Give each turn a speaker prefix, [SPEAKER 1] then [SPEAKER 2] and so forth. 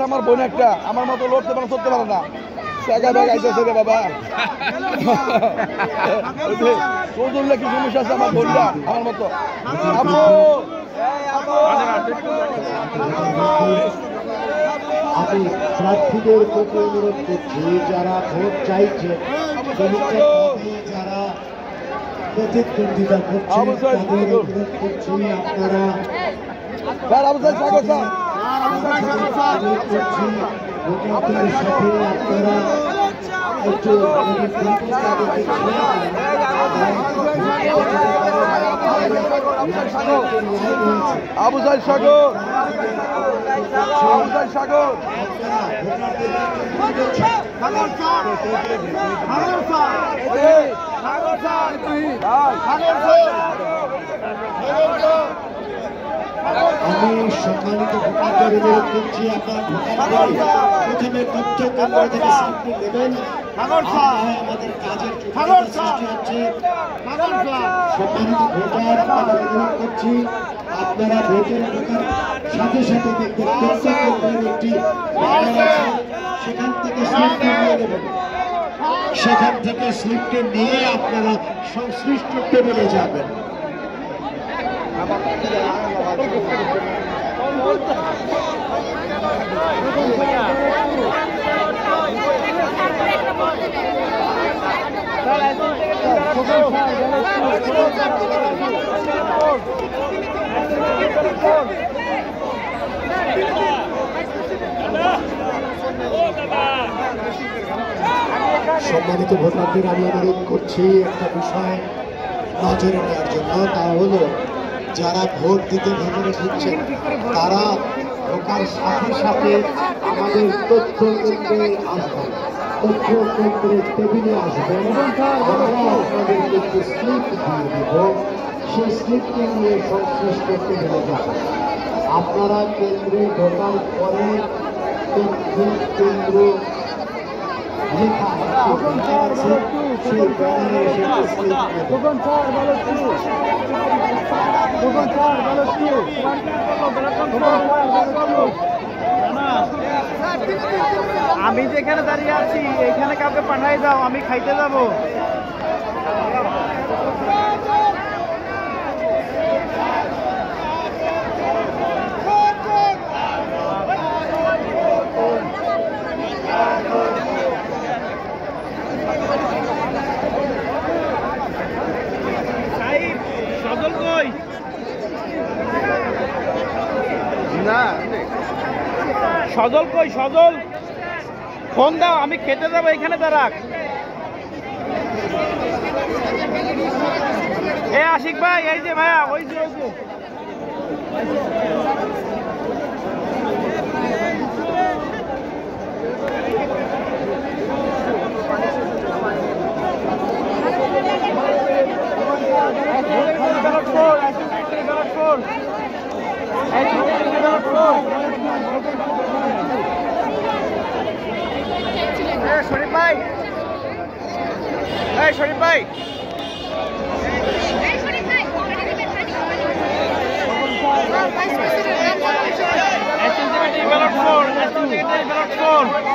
[SPEAKER 1] আমার বোন একটা আমার মতো লড়তে পারে চলতে পারে না টাকা ব্যাগ আইতেছে রে বাবা চৌধুরীর কি সমস্যা আছে আমার বোনটা আমার মতো
[SPEAKER 2] আমি প্রার্থীদের প্রতি অনুরোধ করছি যারা ভোট চাইছে যারা প্রতিদ্বন্দ্বিতা করছে তাদের অনুরোধ করছি আপনারা ভোটারদের সাথে আপনারা একটু
[SPEAKER 1] আবু সাইদ সাগর সাগর
[SPEAKER 2] আমি সম্মানিত ভোটারদের অনুরোধ করছি আপনার প্রথমে তথ্য কেন্দ্র থেকে স্লিপটি দেবেন আমাদের কাজের সৃষ্টি হচ্ছে সম্মানিত ভোটার আপনাদের অনুরোধ করছি আপনারা ভোটের ঢোকার সাথে সাথে দেখবেন তথ্য কেন্দ্রের একটি সেখান থেকে স্লিপটি নিয়ে নেবেন সেখান থেকে স্লিপটি নিয়ে আপনারা সংশ্লিষ্ট টেবিলে যাবেন সম্মানিত ভোটারদের আমি অনুরোধ করছি একটা বিষয় নজরে নেওয়ার জন্য তা হলো যারা ভোট দিতে ভেতরে ঢুকছেন তারা ঢোকার সাথে সাথে আমাদের তথ্য কেন্দ্রে আসবেন তথ্য কেন্দ্রের টেবিলে আসবেন আমরা আপনাদেরকে একটি স্লিপ দিয়ে দেব সেই স্লিপটি নিয়ে সংশ্লিষ্ট টেবিলে যাবেন আপনারা কেন্দ্রে ঢোকার পরে তথ্য কেন্দ্র লেখা আছে সেই ব্যানারে সেটি স্লিপ নেবেন
[SPEAKER 3] আমি যেখানে দাঁড়িয়ে আছি এখানে কাউকে পাঠাই দাও আমি খাইতে যাব সজল কই না সজল কই সজল ফোন দাও আমি খেতে যাবো এখানে দাঁড়াক এ আশিক ভাই এই যে ভাইয়া ওই যে শরীফ ভাই এই শরীফ ভাই ব্যালট 4